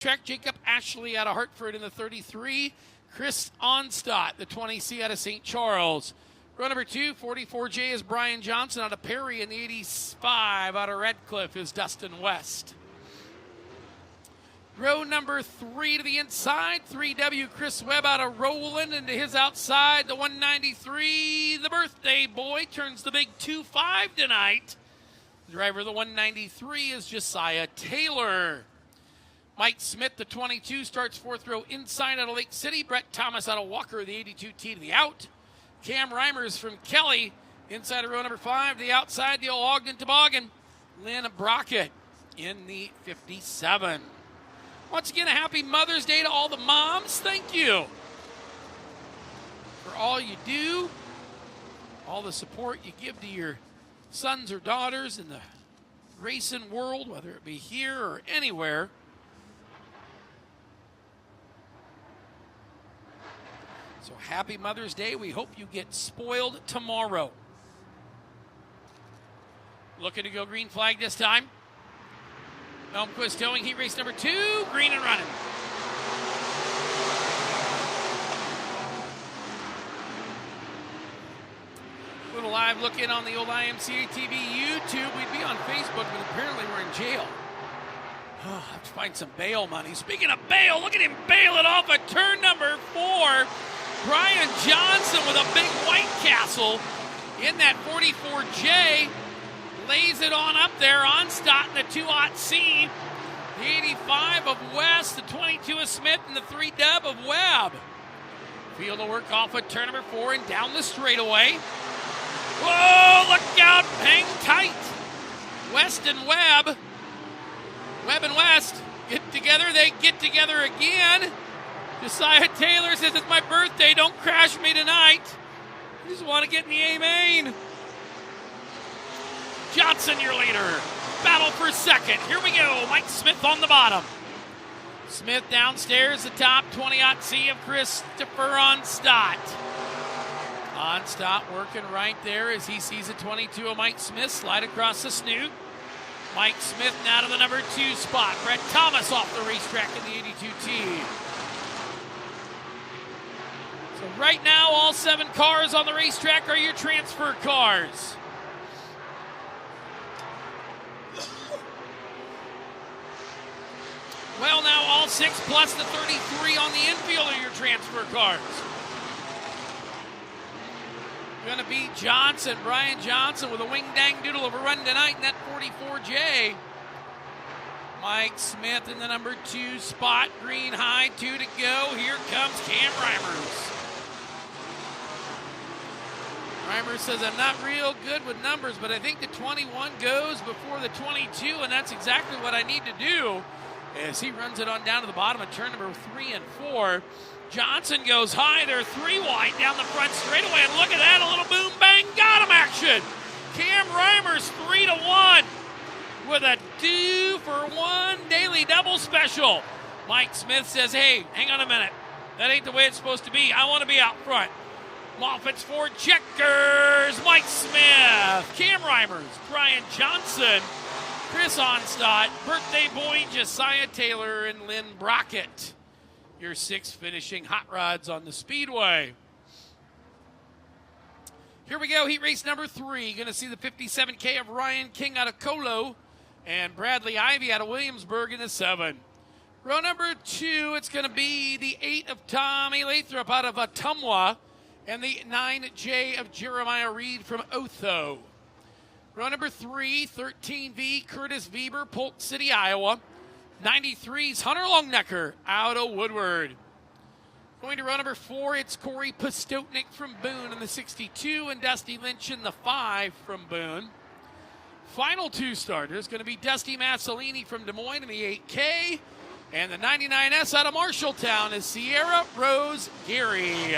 Track Jacob Ashley out of Hartford in the 33. Chris Onstadt, the 20C out of St. Charles. Row number 2, 44J is Brian Johnson out of Perry, and the 85 out of Redcliffe is Dustin West. Row number 3 to the inside, 3W Chris Webb out of Roland, and to his outside, the 193, the birthday boy, turns the big 2-5 tonight. The driver of the 193 is Josiah Taylor. Mike Smith, the 22, starts fourth row inside out of Lake City. Brett Thomas out of Walker, the 82T to the out. Cam Reimers from Kelly, inside of row number 5. The outside, the old Ogden Toboggan. Lynn Brockett in the 57. Once again, a happy Mother's Day to all the moms. Thank you for all you do, all the support you give to your sons or daughters in the racing world, whether it be here or anywhere. So happy Mother's Day. We hope you get spoiled tomorrow. Looking to go green flag this time. Elmquist towing heat race number 2, green and running. Little live look in on the old IMCA TV YouTube. We'd be on Facebook, but apparently we're in jail. Oh, I have to find some bail money. Speaking of bail, look at him bail it off at turn number 4. Brian Johnson with a big White Castle in that 44J. Lays it on up there. Onstadt in the 2-0C. The 85 of West, the 22 of Smith, and the 3-dub of Webb. Field of work off at turn number 4 and down the straightaway. Whoa, look out, hang tight. West and Webb. Webb and West get together. They get together again. Josiah Taylor says, it's my birthday. Don't crash me tonight. I just want to get in the A-main. Johnson, your leader. Battle for second. Here we go. Mike Smith on the bottom. Smith downstairs, the top 20-0C of Christopher Onstadt. Onstadt working right there as he sees a 22 of Mike Smith slide across the snoot. Mike Smith now to the number 2 spot. Brett Thomas off the racetrack in the 82T. So right now, all 7 cars on the racetrack are your transfer cars. Well, now all 6 plus the 33 on the infield are your transfer cars. Going to be Johnson, Brian Johnson with a wing-dang-doodle of a run tonight in that 44J. Mike Smith in the number 2 spot, green high, 2 to go. Here comes Cam Reimers. Reimers says, I'm not real good with numbers, but I think the 21 goes before the 22, and that's exactly what I need to do. As he runs it on down to the bottom of turn number 3 and 4. Johnson goes high there, 3 wide down the front straightaway, and look at that, a little boom bang, got him action. Cam Reimers 3-1 with a 2-for-1 daily double special. Mike Smith says, hey, hang on a minute. That ain't the way it's supposed to be. I want to be out front. Moffitt's for checkers. Mike Smith, Cam Reimers, Brian Johnson, Chris Onstadt, birthday boy Josiah Taylor, and Lynn Brockett. Your 6 finishing hot rods on the Speedway. Here we go, heat race number 3. Going to see the 57K of Ryan King out of Colo and Bradley Ivy out of Williamsburg in the 7. Row number 2, it's going to be the 8 of Tommy Lathrop out of Ottumwa and the 9J of Jeremiah Reed from Otho. Row number 3, 13V, Curtis Weber, Polk City, Iowa. 93's Hunter Longnecker out of Woodward. Going to row number 4, it's Corey Postotnik from Boone in the 62 and Dusty Lynch in the 5 from Boone. Final 2 starters going to be Dusty Massolini from Des Moines in the 8K, and the 99S out of Marshalltown is Sierra Rose Gary.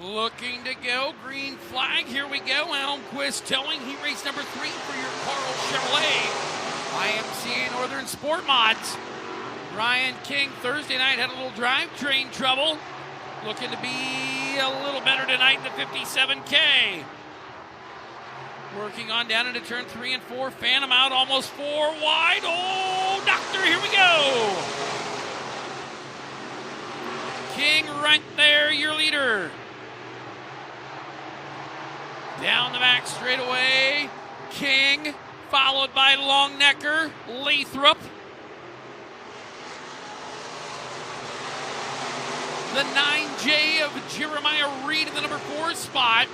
Looking to go. Green flag. Here we go. Elmquist towing. Heat race number 3 for your Carl Chevrolet. IMCA Northern Sport Mods. Ryan King Thursday night had a little drivetrain trouble. Looking to be a little better tonight in the 57K. Working on down into turn 3 and 4. Phantom out, almost 4 wide. Oh, Doctor, here we go. King right there, your leader. Down the back straightaway. King, followed by Longnecker, Lathrop. The 9J of Jeremiah Reed in the number 4 spot.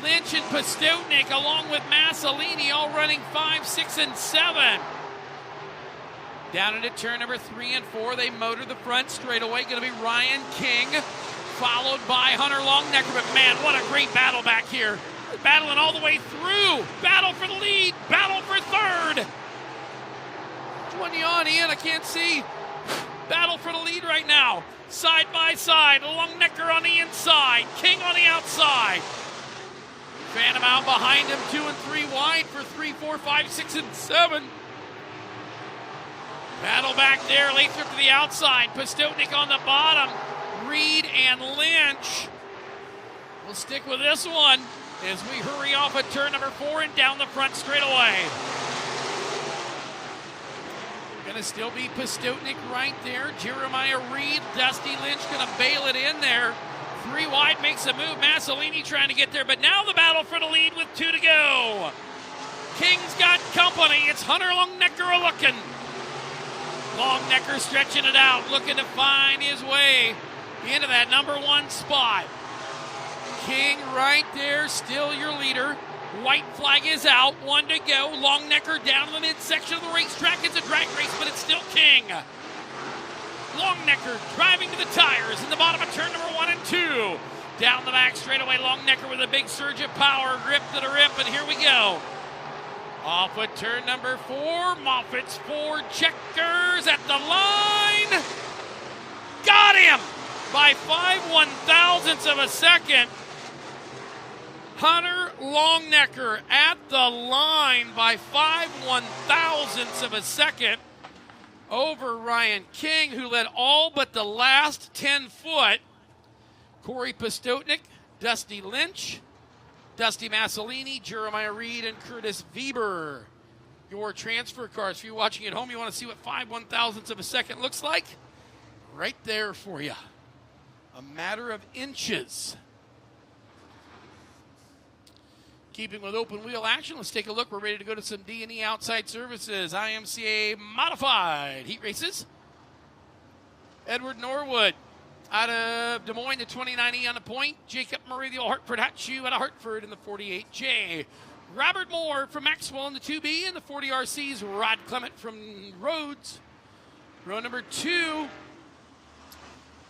Lynch and Postotnik along with Massolini all running 5, 6, and 7. Down into turn number 3 and 4. They motor the front straightaway. Going to be Ryan King, followed by Hunter Longnecker. But man, what a great battle back here. Battling all the way through. Battle for the lead. Battle for third. Which one you on, Ian? I can't see. Battle for the lead right now. Side by side. Longnecker on the inside. King on the outside. Phantom out behind him. 2 and 3 wide for 3, 4, 5, 6, and 7. Battle back there. Lathrop to the outside. Postotnik on the bottom. Reed and Lynch. We'll stick with this one as we hurry off at turn number 4 and down the front straightaway. Going to still be Postotnik right there. Jeremiah Reed, Dusty Lynch going to bail it in there. 3 wide makes a move. Massolini trying to get there, but now the battle for the lead with 2 to go. King's got company. It's Hunter Longnecker looking. Longnecker stretching it out, looking to find his way into that number 1 spot. King right there, still your leader. White flag is out, 1 to go. Longnecker down in the midsection of the racetrack. It's a drag race, but it's still King. Longnecker driving to the tires in the bottom of turn number 1 and 2. Down the back straightaway, Longnecker with a big surge of power, grip to the rip, and here we go. Off at turn number 4, Moffitt's Ford checkers at the line. Got him by 5/1,000ths of a second. Hunter Longnecker at the line by 5/1,000ths of a second over Ryan King, who led all but the last 10 foot. Corey Postotnik, Dusty Lynch, Dusty Massolini, Jeremiah Reed, and Curtis Weber. Your transfer cars. For you watching at home, you want to see what 5/1,000ths of a second looks like? Right there for you. A matter of inches. Keeping with open wheel action, let's take a look. We're ready to go to some D&E Outside Services. IMCA Modified Heat Races. Edward Norwood out of Des Moines, the 29E on the point. Jacob Murray, the old Hartford Hot Shoe out of Hartford in the 48J. Robert Moore from Maxwell in the 2B and the 40RCs. Rod Clement from Rhodes. Row number 2.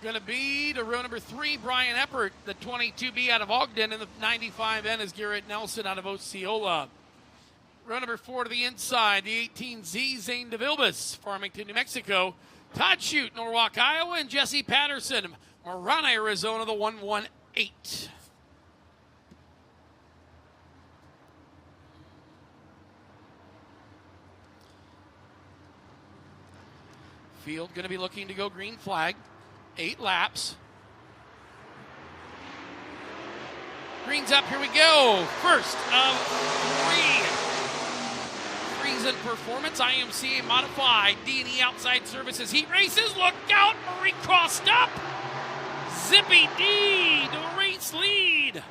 Going to be to row number 3, Brian Eppert, the 22B out of Ogden, and the 95N is Garrett Nelson out of Osceola. Row number 4 to the inside, the 18Z, Zane DeVilbus, Farmington, New Mexico. Todd Shute, Norwalk, Iowa, and Jesse Patterson, Marana, Arizona, the 118. Field going to be looking to go green flag. 8 laps. Green's up, here we go. First of 3. Friesen Performance, IMCA Modified, D&E Outside Services Heat Races. Look out, Marie crossed up. Zippy D, the race lead.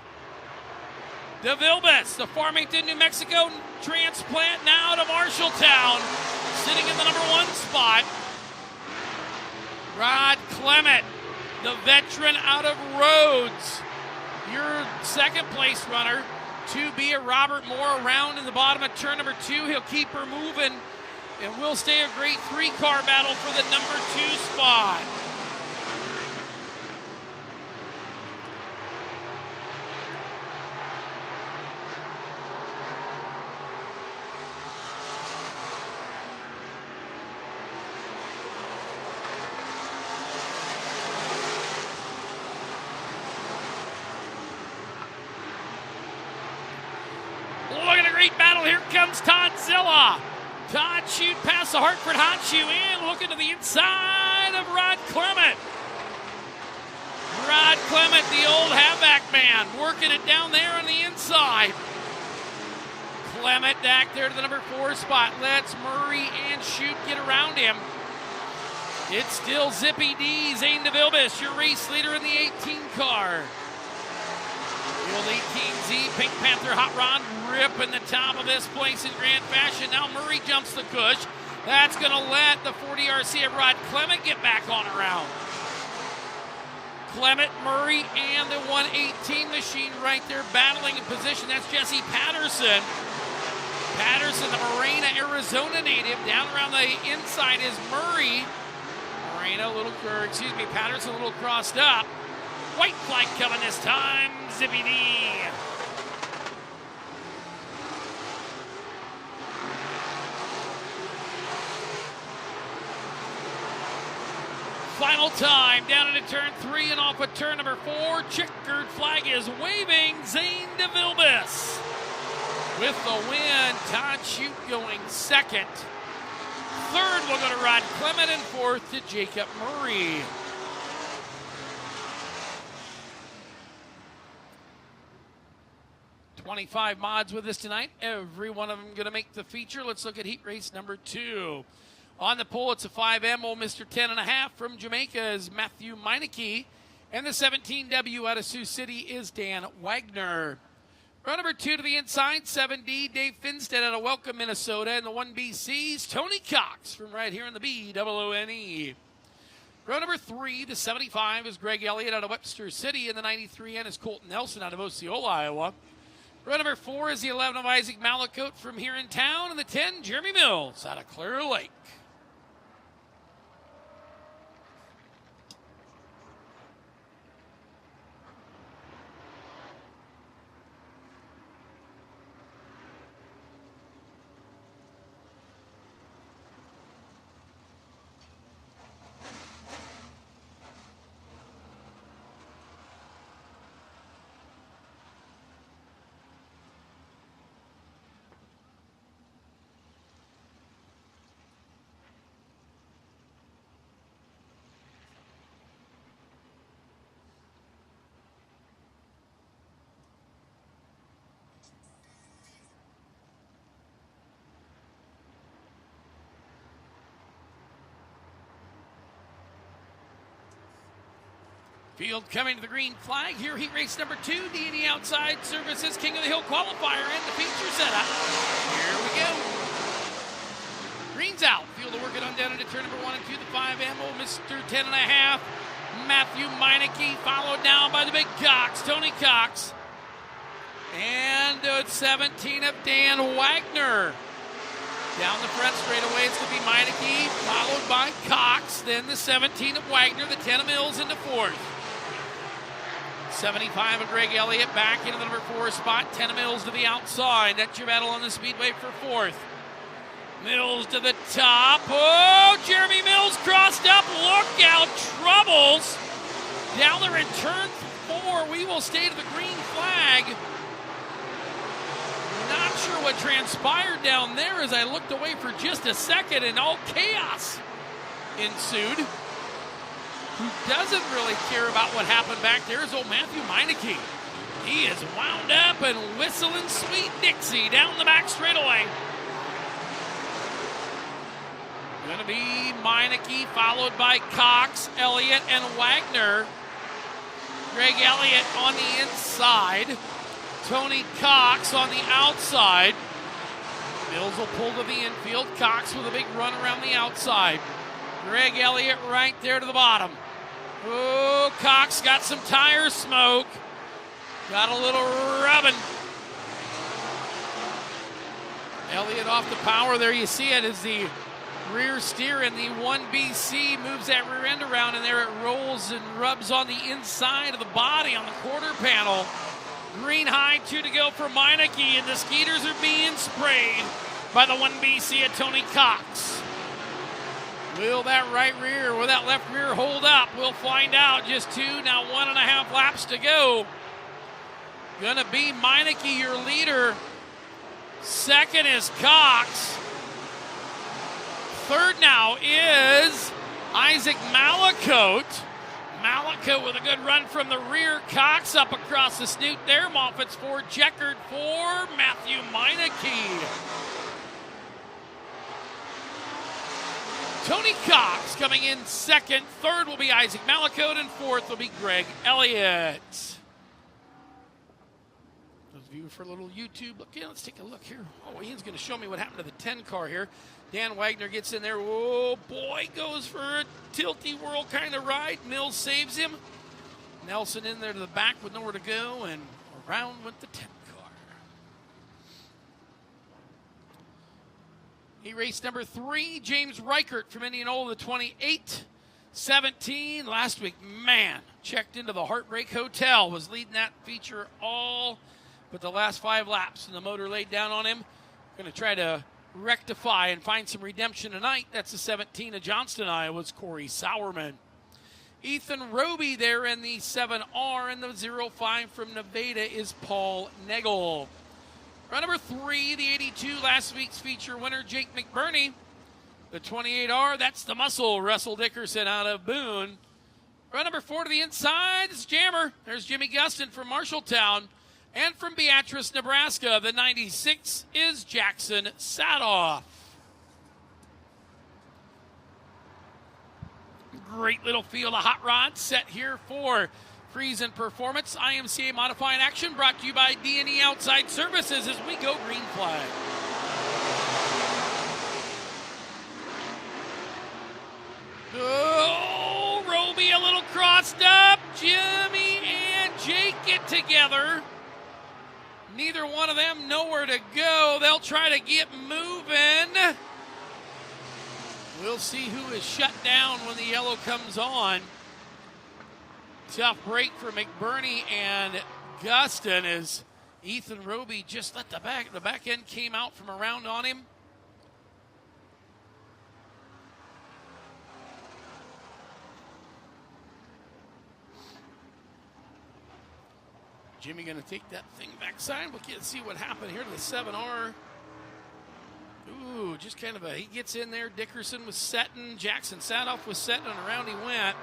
DeVilbus, the Farmington, New Mexico transplant now to Marshalltown, sitting in the number 1 spot. Rod Clement, the veteran out of Rhodes, your second place runner. 2B, Robert Moore around in the bottom of turn number 2. He'll keep her moving, and we'll stay a great 3-car battle for the number 2 spot. great battle. Here comes Todzilla. Todd shoot past the Hartford Hot Shoe and looking to the inside of Rod Clement. Rod Clement, the old halfback man, working it down there on the inside. Clement back there to the number 4 spot. Lets Murray and Shoot get around him. It's still Zippy D, Zane DeVilbiss, your race leader in the 18 car. The old 18Z Pink Panther Hot Rod ripping the top of this place in grand fashion. Now Murray jumps the cush. That's going to let the 40 RC of Rod Clement get back on around. Clement, Murray, and the 118 machine right there battling in position. That's Jesse Patterson. Patterson, the Morena, Arizona native. Down around the inside is Murray. Patterson a little crossed up. White flag coming this time, Zippy D. Final time, down into turn 3 and off of turn number 4. Checkered flag is waving. Zane DeVilbiss with the win. Todd Shoot going second. Third will go to Rod Clement, and fourth to Jacob Murray. "25 mods with us tonight. Every one of them going to make the feature. Let's look at heat race number 2. On the pole, it's a 5M, old Mr. 10.5 from Jamaica is Matthew Meineke. And the 17W out of Sioux City is Dan Wagner. Row number 2 to the inside, 7D, Dave Finstead out of Welcome, Minnesota. And the 1BC's Tony Cox from right here in the BOONE. Row number 3 to 75 is Greg Elliott out of Webster City. And the 93N is Colton Nelson out of Osceola, Iowa. Row number 4 is the 11 of Isaac Malakote from here in town. And the 10, Jeremy Mills out of Clear Lake. Field coming to the green flag here. Heat race number 2, D&E Outside Services King of the Hill qualifier and the feature setup. Here we go. Green's out. Field to work it on down into turn number 1 and 2. The 5M, old Mr. 10.5. Matthew Meineke, followed now by the big Cox, Tony Cox. And 17 of Dan Wagner. Down the front straightaway, it's going to be Meineke, followed by Cox. Then the 17 of Wagner, the 10 of Mills into 4th. 75 of Greg Elliott back into the number 4 spot. 10 of Mills to the outside. That's your battle on the speedway for 4th. Mills to the top. Oh, Jeremy Mills crossed up. Look out, troubles. Down there in turn 4, we will stay to the green flag. Not sure what transpired down there as I looked away for just a second and all chaos ensued. Who doesn't really care about what happened back there is old Matthew Meineke. He is wound up and whistling Sweet Dixie down the back straightaway. Going to be Meineke followed by Cox, Elliott, and Wagner. Greg Elliott on the inside. Tony Cox on the outside. Mills will pull to the infield. Cox with a big run around the outside. Greg Elliott right there to the bottom. Oh, Cox got some tire smoke. Got a little rubbing. Elliott off the power. There you see it as the rear steer, and the 1BC moves that rear end around, and there it rolls and rubs on the inside of the body on the quarter panel. Green high, 2 to go for Meineke, and the Skeeters are being sprayed by the 1BC at Tony Cox. Will that right rear, will that left rear hold up? We'll find out. Just 2, now 1.5 laps to go. Gonna be Meineke, your leader. Second is Cox. Third now is Isaac Malacote. Malacote with a good run from the rear. Cox up across the snoot there. Moffat's Ford checkered for Matthew Meineke. Tony Cox coming in second. Third will be Isaac Malacote, and fourth will be Greg Elliott. Those of you for a little YouTube look, let's take a look here. Oh, Ian's going to show me what happened to the 10 car here. Dan Wagner gets in there. Oh, boy, goes for a tilty whirl kind of ride. Mills saves him. Nelson in there to the back with nowhere to go, and around went the 10 car. He raced number 3, James Reichert from Indianola, the 28-17. Last week, man, checked into the Heartbreak Hotel, was leading that feature all but the last 5 laps, and the motor laid down on him. Going to try to rectify and find some redemption tonight. That's the 17 of Johnston, Iowa's Corey Sauerman. Ethan Roby there in the 7R, and the 05 from Nevada is Paul Nagel. Run number 3, the 82, last week's feature winner, Jake McBurney. The 28R, that's the muscle, Russell Dickerson out of Boone. Run number 4 to the inside, it's Jammer. There's Jimmy Gustin from Marshalltown. And from Beatrice, Nebraska, the 96 is Jackson Sadoff. Great little field of hot rods set here for Friesen Performance. IMCA Modifying Action brought to you by D&E Outside Services as we go green flag. Oh, Roby a little crossed up. Jimmy and Jake get together. Neither one of them nowhere to go. They'll try to get moving. We'll see who is shut down when the yellow comes on. Tough break for McBurney and Gustin as Ethan Roby just let the back end came out from around on him. Jimmy going to take that thing backside. We'll see what happened here to the 7R. Ooh, just kind of he gets in there. Dickerson was setting. Jackson Sadoff was setting, and around he went.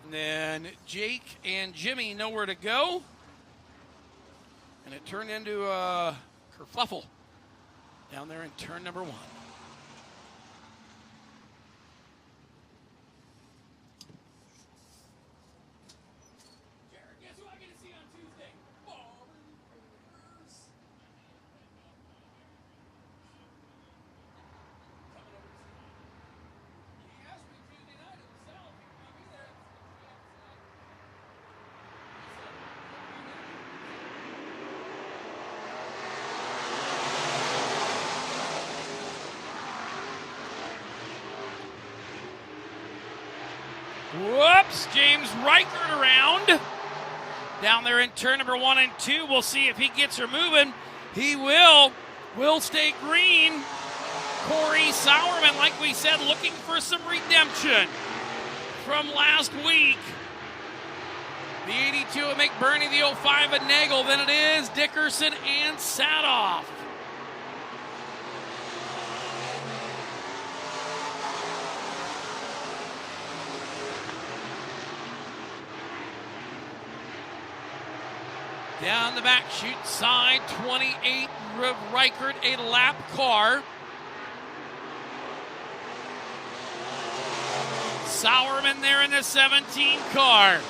And then Jake and Jimmy nowhere to go. And it turned into a kerfuffle down there in turn number 1. Whoops, James Reichert around. Down there in turn number 1 and 2. We'll see if he gets her moving. He will. Will stay green. Corey Sauerman, like we said, looking for some redemption from last week. The 82 of McBurney, the 05 of Nagel. Then it is Dickerson and Sadoff. Down the back chute side, 28 Reichert, a lap car. Sauerman there in the 17 car.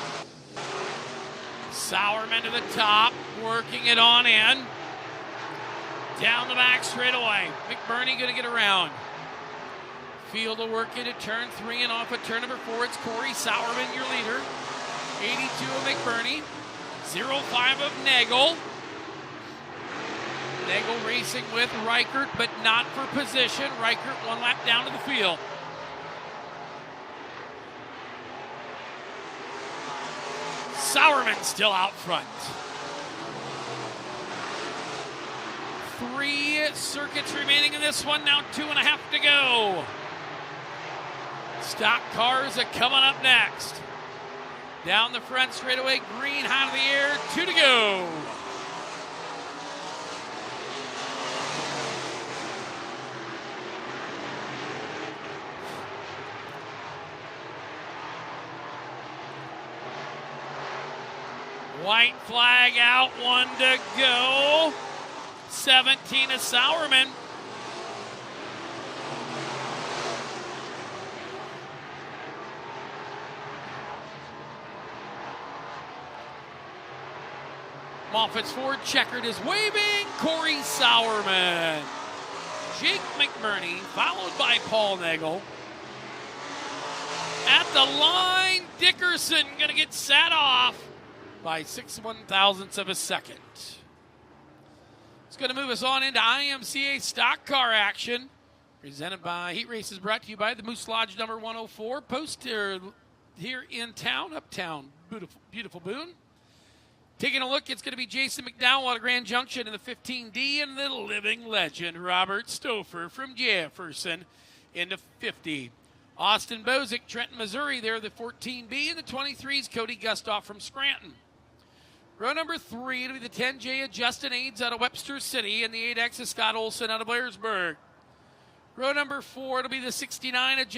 Sauerman to the top, working it on in. Down the back straightaway. McBurney going to get around. Field will work into turn 3 and off at turn number 4. It's Corey Sauerman, your leader. 82 of McBurney. 05 of Nagel. Nagel racing with Reichert, but not for position. Reichert 1 lap down to the field. Sauerman still out front. 3 circuits remaining in this one, now 2.5 to go. Stock cars are coming up next. Down the front straightaway, green high in the air, 2 to go. White flag out, 1 to go. 17 of Sauerman. Moffitt's Ford checkered is waving. Corey Sauerman. Jake McBurney, followed by Paul Nagel. At the line, Dickerson going to get sat off by 6/1000ths of a second. It's going to move us on into IMCA stock car action. Presented by Heat Races, brought to you by the Moose Lodge number 104. Poster here in town, uptown, beautiful Boone. Taking a look, it's going to be Jason McDowell at Grand Junction in the 15D and the living legend, Robert Stouffer from Jefferson into 50. Austin Bozick, Trenton, Missouri, there the 14B and the 23s, Cody Gustoff from Scranton. Row number 3, it'll be the 10J of Justin Aids out of Webster City and the 8X of Scott Olson out of Blairsburg. Row number 4, it'll be the 69 of